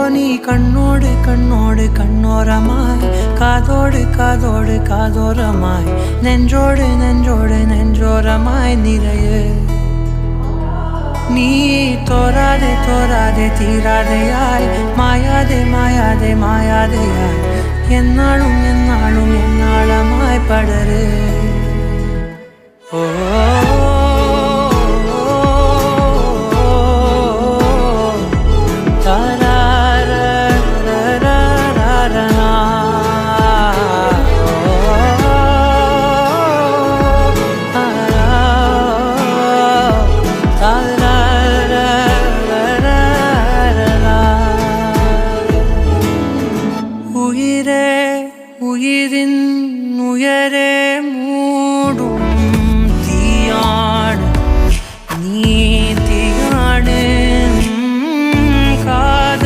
நீ கண்ணோடு கண்ணோடு கண்ணோரமாய் காதோடு காதோடு காதோரமாய் நெஞ்சோடு நெஞ்சோடு நெஞ்சோரமாய் நிறைய நீ தோராதே தோராதே தீராதையாய் மாயாதே மாயாதே மாயாதையாய் என்னாலும் என்னாலும் என்னாளமாய் படரு ஓ